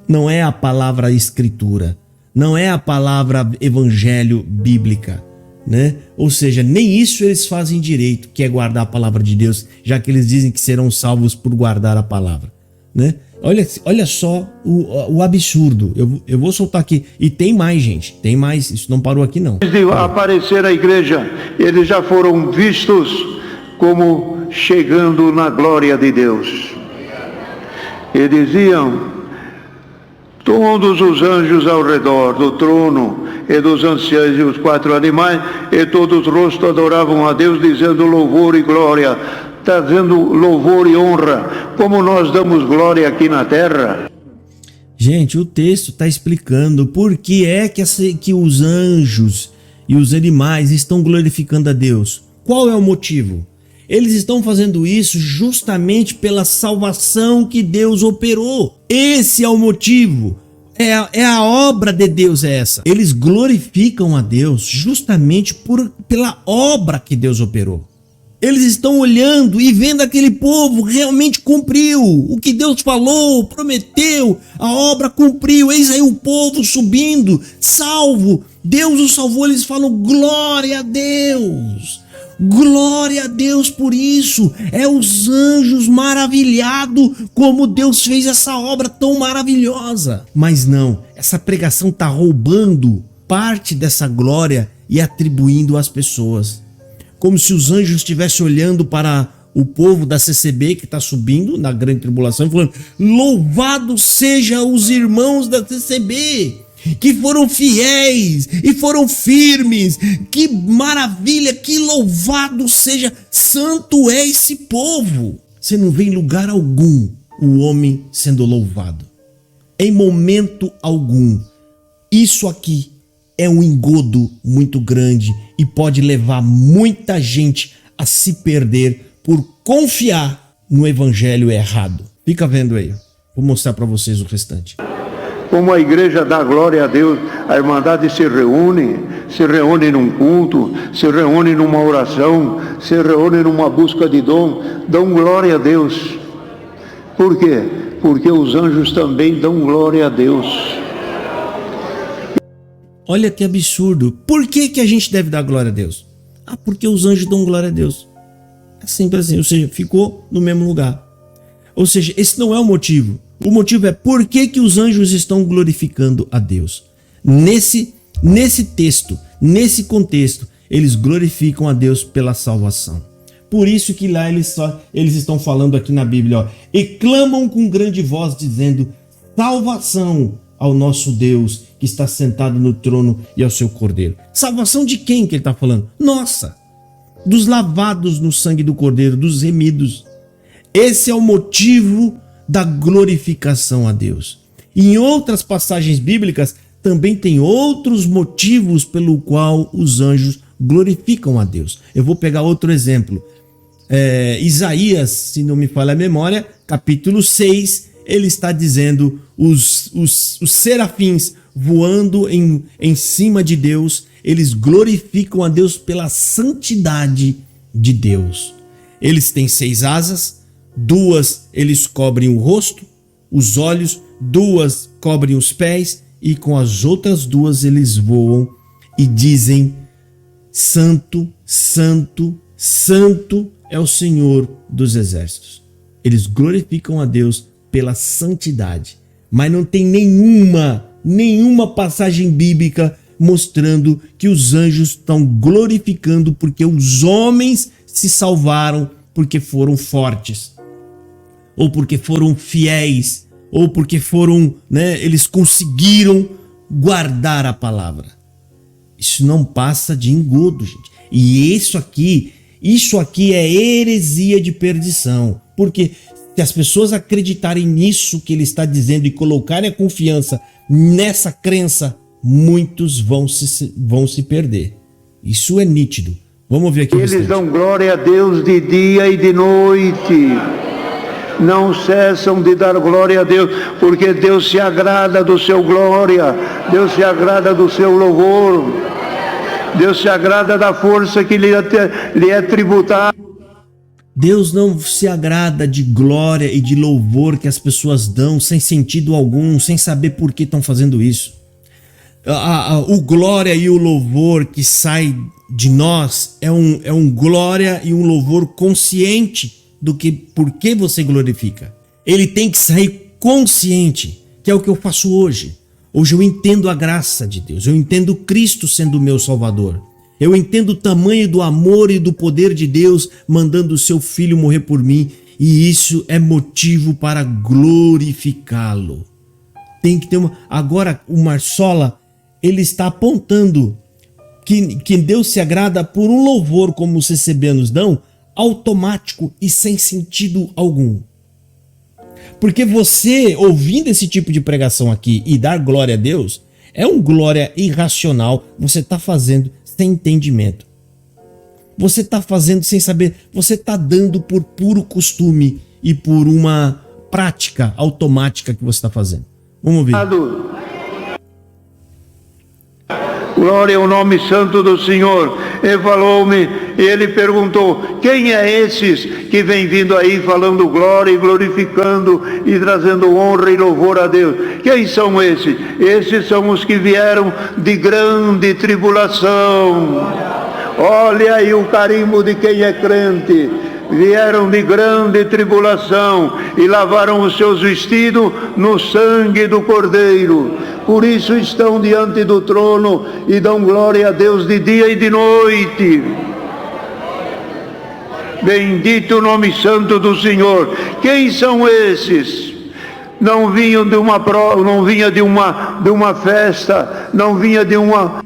Não é a palavra escritura. Não é a palavra evangelho bíblica, né? Ou seja, nem isso eles fazem direito, que é guardar a palavra de Deus, já que eles dizem que serão salvos por guardar a palavra, né? Olha só o absurdo. Eu vou soltar aqui. E tem mais, gente. Tem mais. Isso não parou aqui, não. Antes de aparecer a igreja, eles já foram vistos como chegando na glória de Deus. E diziam: todos os anjos ao redor do trono e dos anciãos e os 4 animais, e todos os rostos adoravam a Deus, dizendo louvor e glória, trazendo louvor e honra, como nós damos glória aqui na terra. Gente, o texto está explicando por que é que os anjos e os animais estão glorificando a Deus. Qual é o motivo? Eles estão fazendo isso justamente pela salvação que Deus operou. Esse é o motivo. É a obra de Deus essa. Eles glorificam a Deus justamente pela obra que Deus operou. Eles estão olhando e vendo aquele povo realmente cumpriu o que Deus falou, prometeu, a obra cumpriu. Eis aí o povo subindo, salvo. Deus o salvou. Eles falam glória a Deus. Glória a Deus por isso. É os anjos maravilhados como Deus fez essa obra tão maravilhosa. Mas não, essa pregação está roubando parte dessa glória e atribuindo às pessoas. Como se os anjos estivessem olhando para o povo da CCB que está subindo na grande tribulação e falando: louvado seja os irmãos da CCB, que foram fiéis e foram firmes. Que maravilha, que louvado seja, santo é esse povo. Você não vê em lugar algum o homem sendo louvado, em momento algum. Isso aqui é um engodo muito grande e pode levar muita gente a se perder por confiar no evangelho errado. Fica vendo aí, vou mostrar para vocês o restante. Como a igreja dá glória a Deus, a Irmandade se reúne num culto, se reúne numa oração, se reúne numa busca de dão glória a Deus. Por quê? Porque os anjos também dão glória a Deus. Olha que absurdo. Por que a gente deve dar glória a Deus? Porque os anjos dão glória a Deus. É simples assim, ou seja, ficou no mesmo lugar. Ou seja, esse não é o motivo. O motivo é por que os anjos estão glorificando a Deus. Nesse texto, nesse contexto, eles glorificam a Deus pela salvação. Por isso que lá eles estão falando aqui na Bíblia, ó, e clamam com grande voz dizendo: salvação ao nosso Deus que está sentado no trono e ao seu Cordeiro. Salvação de quem que ele está falando? Nossa! Dos lavados no sangue do Cordeiro, dos remidos. Esse é o motivo da glorificação a Deus. E em outras passagens bíblicas também tem outros motivos pelo qual os anjos glorificam a Deus. Eu vou pegar outro exemplo. Isaías, se não me falha a memória, capítulo 6, ele está dizendo os serafins voando em cima de Deus, eles glorificam a Deus pela santidade de Deus. Eles têm 6 asas, 2 eles cobrem o rosto, os olhos, 2 cobrem os pés, e com as outras 2 eles voam e dizem: Santo, Santo, Santo é o Senhor dos exércitos. Eles glorificam a Deus pela santidade, mas não tem nenhuma passagem bíblica mostrando que os anjos estão glorificando porque os homens se salvaram porque foram fortes, ou porque foram fiéis, ou porque foram, eles conseguiram guardar a palavra. Isso não passa de engodo, gente. E isso aqui é heresia de perdição. Porque se as pessoas acreditarem nisso que ele está dizendo e colocarem a confiança nessa crença, muitos vão se perder. Isso é nítido. Vamos ver aqui. Eles dão glória a Deus de dia e de noite. Não cessam de dar glória a Deus, porque Deus se agrada do seu glória, Deus se agrada do seu louvor, Deus se agrada da força que lhe é tributada. Deus não se agrada de glória e de louvor que as pessoas dão sem sentido algum, sem saber por que estão fazendo isso. O glória e o louvor que sai de nós é um glória e um louvor consciente do que por que você glorifica. Ele tem que sair consciente, que é o que eu faço hoje. Hoje eu entendo a graça de Deus, eu entendo Cristo sendo o meu Salvador. Eu entendo o tamanho do amor e do poder de Deus mandando o seu Filho morrer por mim, e isso é motivo para glorificá-lo. Tem que ter uma... Agora o Marsola, ele está apontando que Deus se agrada por um louvor como os CCBanos dão, automático e sem sentido algum. Porque você, ouvindo esse tipo de pregação aqui e dar glória a Deus, é um glória irracional, você está fazendo sem entendimento. Você está fazendo sem saber, você está dando por puro costume e por uma prática automática que você está fazendo. Vamos ver. Glória ao nome santo do Senhor. Ele falou-me, e ele perguntou, quem é esses que vem vindo aí falando glória e glorificando e trazendo honra e louvor a Deus? Quem são esses? Esses são os que vieram de grande tribulação. Olha aí o carimbo de quem é crente. Vieram de grande tribulação e lavaram os seus vestidos no sangue do Cordeiro. Por isso estão diante do trono e dão glória a Deus de dia e de noite. Bendito o nome santo do Senhor. Quem são esses? Não vinham de uma prova, não vinha de uma festa, não vinha de uma...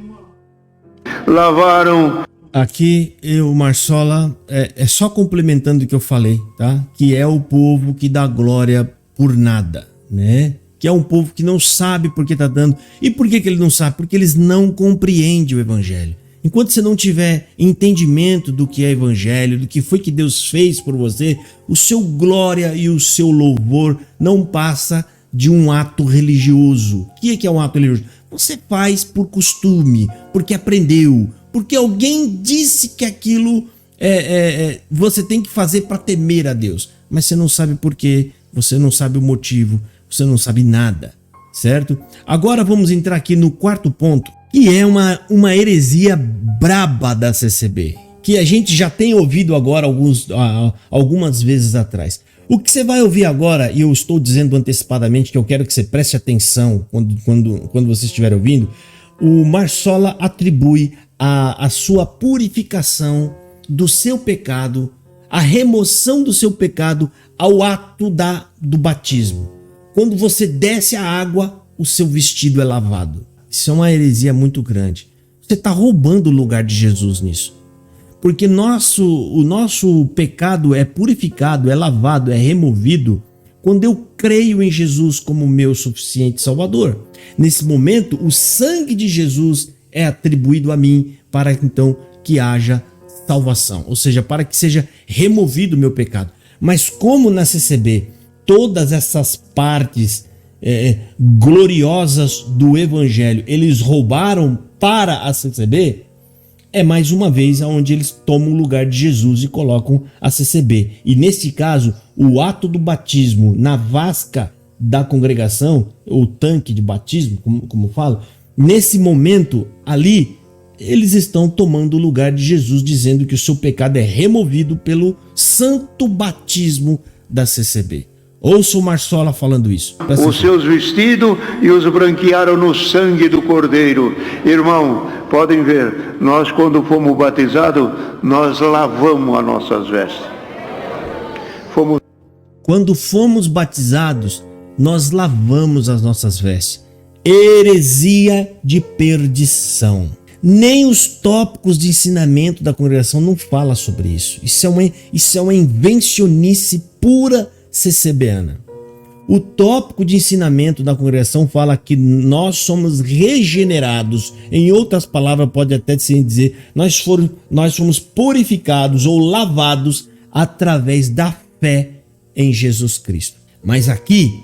Lavaram. Aqui o Marsola é só complementando o que eu falei, tá? Que é o povo que dá glória por nada, né? Que é um povo que não sabe por que está dando. E por que ele não sabe? Porque eles não compreendem o evangelho. Enquanto você não tiver entendimento do que é evangelho, do que foi que Deus fez por você, o seu glória e o seu louvor não passa de um ato religioso. O que é um ato religioso? Você faz por costume, porque aprendeu, porque alguém disse que aquilo você tem que fazer para temer a Deus. Mas você não sabe por quê, você não sabe o motivo, você não sabe nada, certo? Agora vamos entrar aqui no quarto ponto, que é uma heresia braba da CCB, que a gente já tem ouvido agora algumas vezes atrás. O que você vai ouvir agora, e eu estou dizendo antecipadamente que eu quero que você preste atenção quando você estiver ouvindo, o Marsola atribui a sua purificação do seu pecado, a remoção do seu pecado ao ato do batismo. Quando você desce a água, o seu vestido é lavado. Isso é uma heresia muito grande. Você está roubando o lugar de Jesus nisso. Porque o nosso pecado é purificado, é lavado, é removido quando eu creio em Jesus como meu suficiente Salvador. Nesse momento, o sangue de Jesus é atribuído a mim para então que haja salvação. Ou seja, para que seja removido o meu pecado. Mas como na CCB todas essas partes gloriosas do Evangelho eles roubaram para a CCB, é mais uma vez onde eles tomam o lugar de Jesus e colocam a CCB. E nesse caso, o ato do batismo na vasca da congregação, ou tanque de batismo, como falo, nesse momento ali, eles estão tomando o lugar de Jesus, dizendo que o seu pecado é removido pelo santo batismo da CCB. Ouça o Marsola falando isso. Os seus vestidos e os branquearam no sangue do Cordeiro. Irmão, podem ver, nós quando fomos batizados, nós lavamos as nossas vestes. Quando fomos batizados, nós lavamos as nossas vestes. Heresia de perdição. Nem os tópicos de ensinamento da congregação não fala sobre isso. Isso é uma invencionice pura CCBana. O tópico de ensinamento da congregação fala que nós somos regenerados. Em outras palavras, pode até se dizer, nós fomos purificados ou lavados através da fé em Jesus Cristo. Mas aqui,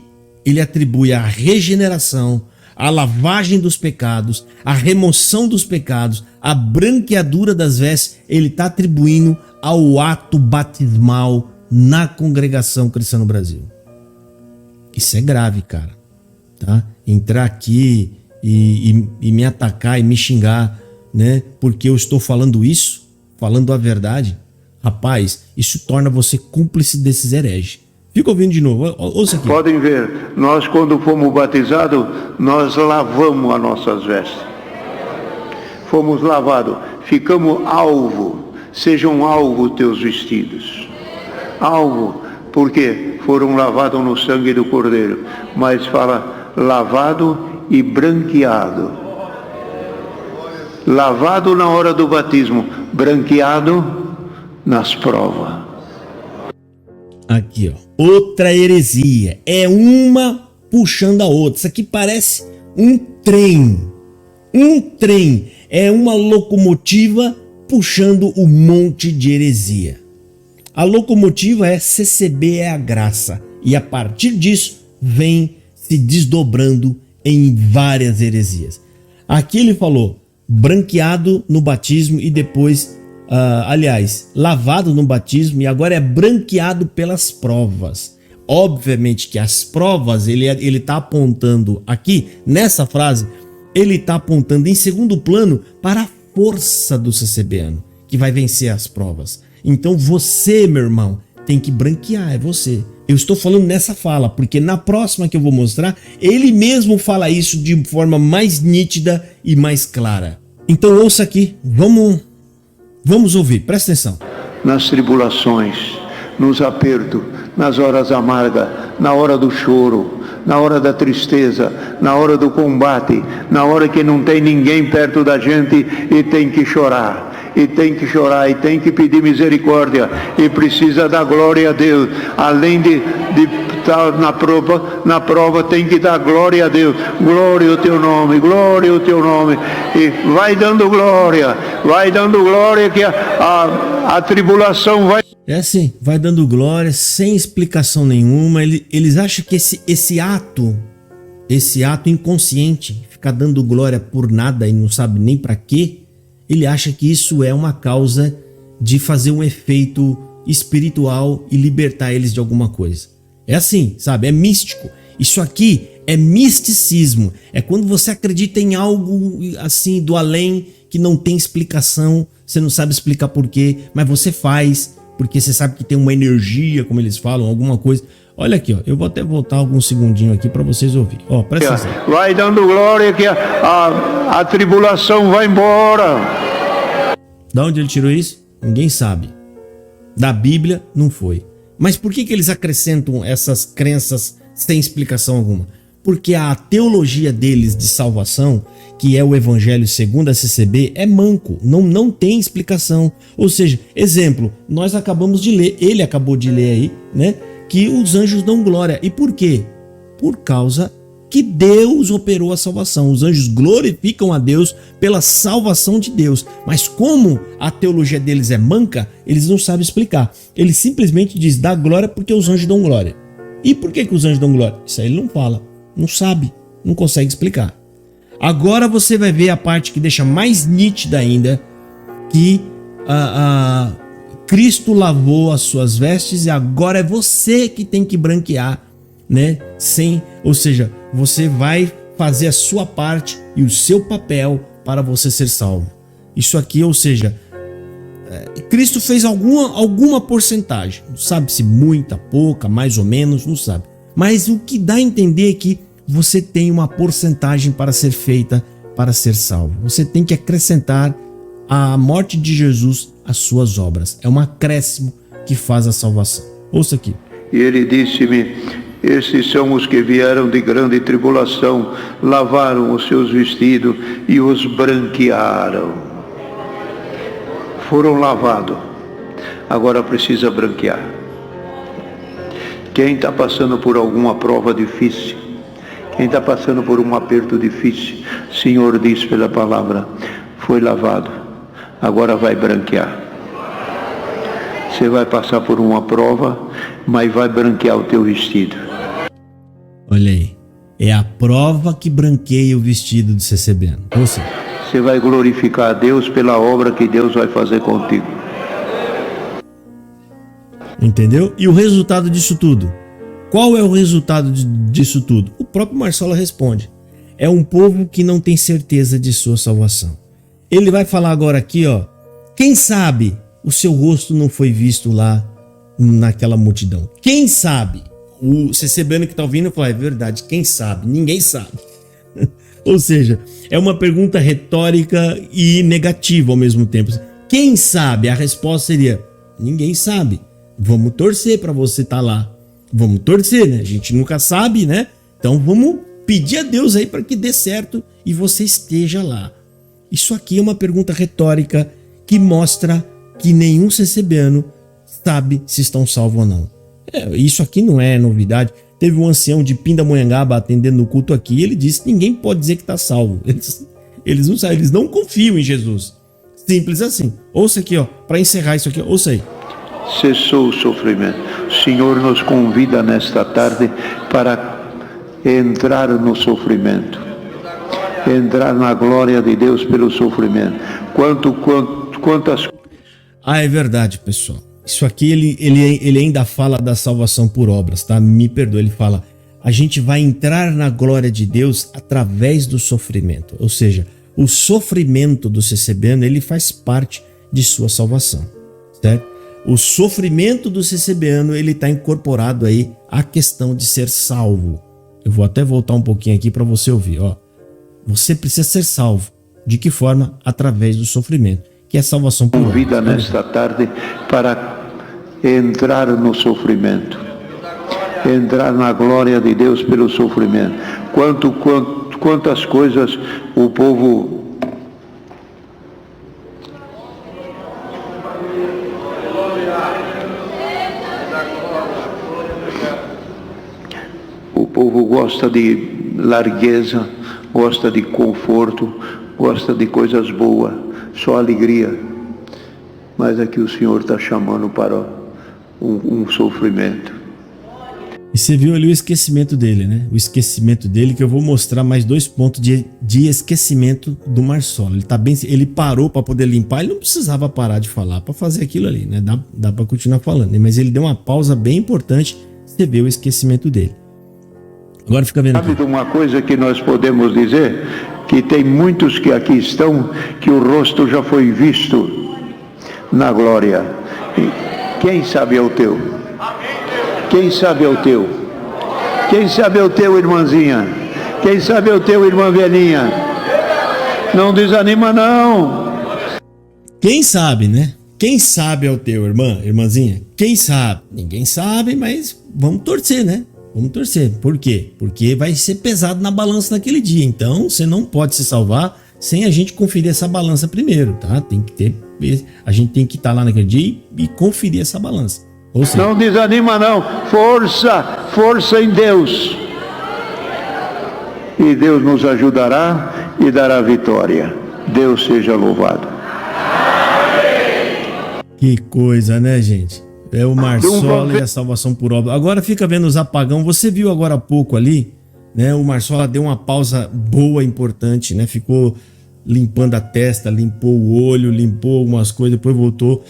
ele atribui a regeneração, a lavagem dos pecados, a remoção dos pecados, a branqueadura das vestes, ele está atribuindo ao ato batismal na congregação cristã no Brasil. Isso é grave, cara. Tá? Entrar aqui e me atacar e me xingar, né? Porque eu estou falando isso, falando a verdade. Rapaz, isso torna você cúmplice desses hereges. Fica ouvindo de novo, ouça aqui. Podem ver, nós quando fomos batizados, nós lavamos as nossas vestes. Fomos lavados, ficamos alvo, sejam alvo teus vestidos. Alvo, porque foram lavados no sangue do Cordeiro. Mas fala lavado e branqueado. Lavado na hora do batismo, branqueado nas provas. Aqui, ó, outra heresia, é uma puxando a outra. Isso aqui parece um trem, é uma locomotiva puxando um monte de heresia. A locomotiva é CCB, é a graça, e a partir disso vem se desdobrando em várias heresias. Aqui ele falou branqueado no batismo e depois lavado no batismo e agora é branqueado pelas provas. Obviamente que as provas, ele está apontando aqui, nessa frase, ele está apontando em segundo plano para a força do CCBano, que vai vencer as provas. Então você, meu irmão, tem que branquear, é você. Eu estou falando nessa fala, porque na próxima que eu vou mostrar, ele mesmo fala isso de forma mais nítida e mais clara. Então ouça aqui, Vamos ouvir, presta atenção. Nas tribulações, nos apertos, nas horas amargas, na hora do choro, na hora da tristeza, na hora do combate, na hora que não tem ninguém perto da gente e tem que chorar, e tem que pedir misericórdia, e precisa dar glória a Deus. Além de estar na prova tem que dar glória a Deus. Glória ao teu nome, glória ao teu nome. E vai dando glória que a tribulação vai... É assim, vai dando glória sem explicação nenhuma. Eles acham que esse ato inconsciente, ficar dando glória por nada e não sabe nem para quê, ele acha que isso é uma causa de fazer um efeito espiritual e libertar eles de alguma coisa. É assim, sabe? É místico. Isso aqui é misticismo. É quando você acredita em algo assim do além que não tem explicação, você não sabe explicar por quê, mas você faz porque você sabe que tem uma energia, como eles falam, alguma coisa. Olha aqui, ó, eu vou até voltar alguns segundinhos aqui para vocês ouvirem. Ó, presta atenção. Vai dando glória que a tribulação vai embora. Da onde ele tirou isso? Ninguém sabe. Da Bíblia não foi. Mas por que eles acrescentam essas crenças sem explicação alguma? Porque a teologia deles de salvação, que é o Evangelho segundo a CCB, é manco, não tem explicação. Ou seja, exemplo, nós acabamos de ler, ele acabou de ler aí, né, que os anjos dão glória. E por quê? Por causa que Deus operou a salvação. Os anjos glorificam a Deus pela salvação de Deus. Mas como a teologia deles é manca, eles não sabem explicar. Ele simplesmente diz, dá glória porque os anjos dão glória. E por que os anjos dão glória? Isso aí ele não fala, não sabe, não consegue explicar. Agora você vai ver a parte que deixa mais nítida ainda, que Cristo lavou as suas vestes e agora é você que tem que branquear, né? Ou seja, você vai fazer a sua parte e o seu papel para você ser salvo. Isso aqui, ou seja, Cristo fez alguma porcentagem, não sabe se muita, pouca, mais ou menos, não sabe. Mas o que dá a entender é que você tem uma porcentagem para ser feita para ser salvo. Você tem que acrescentar a morte de Jesus às suas obras. É um acréscimo que faz a salvação. Ouça aqui. E ele disse-me: estes são os que vieram de grande tribulação, lavaram os seus vestidos e os branquearam. Foram lavados, agora precisa branquear. Quem está passando por alguma prova difícil, quem está passando por um aperto difícil, o Senhor diz pela palavra: foi lavado, agora vai branquear. Você vai passar por uma prova, mas vai branquear o teu vestido. Olha aí, é a prova que branqueia o vestido de CCBano. Você vai glorificar a Deus pela obra que Deus vai fazer contigo. Entendeu? E o resultado disso tudo? Qual é o resultado disso tudo? O próprio Marsola responde. É um povo que não tem certeza de sua salvação. Ele vai falar agora aqui, ó. Quem sabe o seu rosto não foi visto lá naquela multidão? Quem sabe? O CCBano que está ouvindo fala, é verdade, quem sabe? Ninguém sabe. Ou seja, é uma pergunta retórica e negativa ao mesmo tempo. Quem sabe? A resposta seria, ninguém sabe. Vamos torcer para você estar lá. Vamos torcer, né? A gente nunca sabe, né? Então vamos pedir a Deus aí para que dê certo e você esteja lá. Isso aqui é uma pergunta retórica que mostra que nenhum CCBano sabe se estão salvos ou não. Isso aqui não é novidade. Teve um ancião de Pindamonhangaba atendendo no culto aqui e ele disse que ninguém pode dizer que está salvo. Eles não sabem, eles não confiam em Jesus. Simples assim. Ouça aqui, ó, para encerrar isso aqui, ouça aí. Cessou o sofrimento. O Senhor nos convida nesta tarde para entrar no sofrimento. Entrar na glória de Deus pelo sofrimento. Quantas... É verdade, pessoal. Isso aqui ele ainda fala da salvação por obras, tá? Me perdoa, ele fala, a gente vai entrar na glória de Deus através do sofrimento. Ou seja, o sofrimento do CCBano, ele faz parte de sua salvação, certo? O sofrimento do CCBano, ele está incorporado aí à questão de ser salvo. Eu vou até voltar um pouquinho aqui para você ouvir, ó. Você precisa ser salvo. De que forma? Através do sofrimento, que é salvação por obras. Convida nesta tarde para entrar no sofrimento, entrar na glória de Deus pelo sofrimento. Quantas coisas o povo gosta de largueza, gosta de conforto, gosta de coisas boas, só alegria. Mas aqui o Senhor está chamando para um sofrimento. E você viu ali o esquecimento dele, né? O esquecimento dele, que eu vou mostrar mais 2 pontos de esquecimento do Marsola. Ele parou para poder limpar, ele não precisava parar de falar para fazer aquilo ali, né? Dá para continuar falando, né? Mas ele deu uma pausa bem importante, você vê o esquecimento dele. Agora fica vendo aqui. Sabe de uma coisa que nós podemos dizer? Que tem muitos que aqui estão, que o rosto já foi visto na glória. Quem sabe é o teu? Quem sabe é o teu? Quem sabe é o teu, irmãzinha? Quem sabe é o teu, irmã velhinha? Não desanima, não. Quem sabe, né? Quem sabe é o teu, irmãzinha? Quem sabe? Ninguém sabe, mas vamos torcer, né? Vamos torcer. Por quê? Porque vai ser pesado na balança naquele dia. Então, você não pode se salvar sem a gente conferir essa balança primeiro, tá? A gente tem que estar lá naquele dia e conferir essa balança. Ou seja, não desanima, não. Força em Deus. E Deus nos ajudará e dará vitória. Deus seja louvado. Que coisa, né, gente? É o Marsola e a salvação por obra. Agora fica vendo os apagão. Você viu agora há pouco ali, né? O Marsola deu uma pausa boa, importante, né? Ficou limpando a testa, limpou o olho, limpou algumas coisas, depois voltou.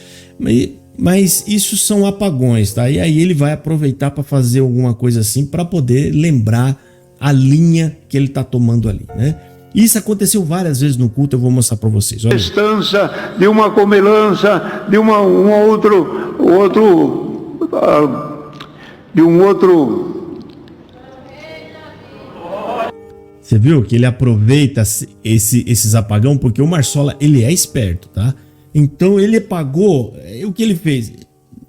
Mas isso são apagões, tá? E aí ele vai aproveitar para fazer alguma coisa assim para poder lembrar a linha que ele tá tomando ali, né? Isso aconteceu várias vezes no culto, eu vou mostrar para vocês. Olha. Distância de uma comilança, de um outro Você viu que ele aproveita esses apagão, porque o Marsola, ele é esperto, tá? Então ele apagou, o que ele fez?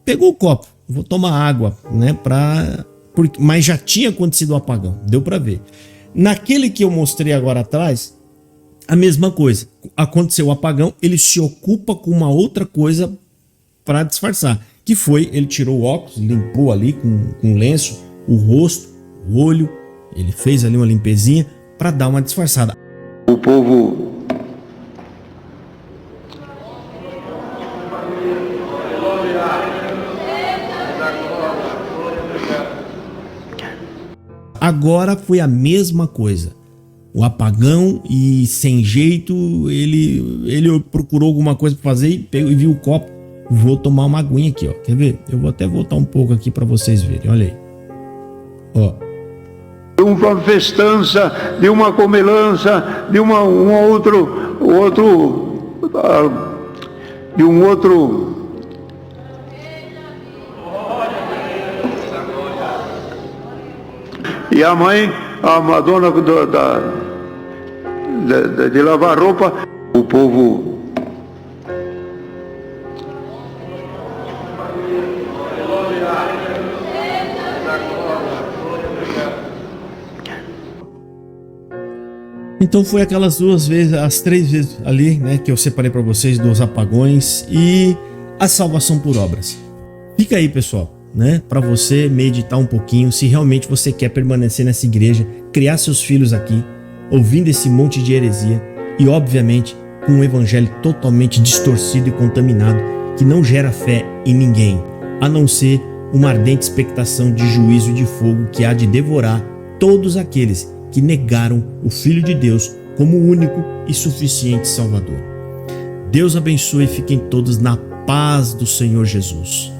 Pegou o copo, vou tomar água, né? Mas já tinha acontecido o apagão, deu pra ver. Naquele que eu mostrei agora atrás, a mesma coisa. Aconteceu o apagão, ele se ocupa com uma outra coisa para disfarçar. Que foi, ele tirou o óculos, limpou ali com lenço, o rosto, o olho, ele fez ali uma limpezinha para dar uma disfarçada. O povo agora foi a mesma coisa. O apagão e sem jeito, ele procurou alguma coisa para fazer e viu o copo. Vou tomar uma aguinha aqui, ó. Quer ver? Eu vou até voltar um pouco aqui para vocês verem. Olha aí. Ó. de uma festança, de uma comilança, de um outro. E a mãe, a dona de lavar roupa, o povo Então foi aquelas 2 vezes, as 3 vezes ali, né, que eu separei para vocês dos apagões e a salvação por obras. Fica aí, pessoal, né, para você meditar um pouquinho se realmente você quer permanecer nessa igreja, criar seus filhos aqui, ouvindo esse monte de heresia e, obviamente, com um evangelho totalmente distorcido e contaminado que não gera fé em ninguém, a não ser uma ardente expectação de juízo e de fogo que há de devorar todos aqueles que negaram o Filho de Deus como o único e suficiente Salvador. Deus abençoe e fiquem todos na paz do Senhor Jesus.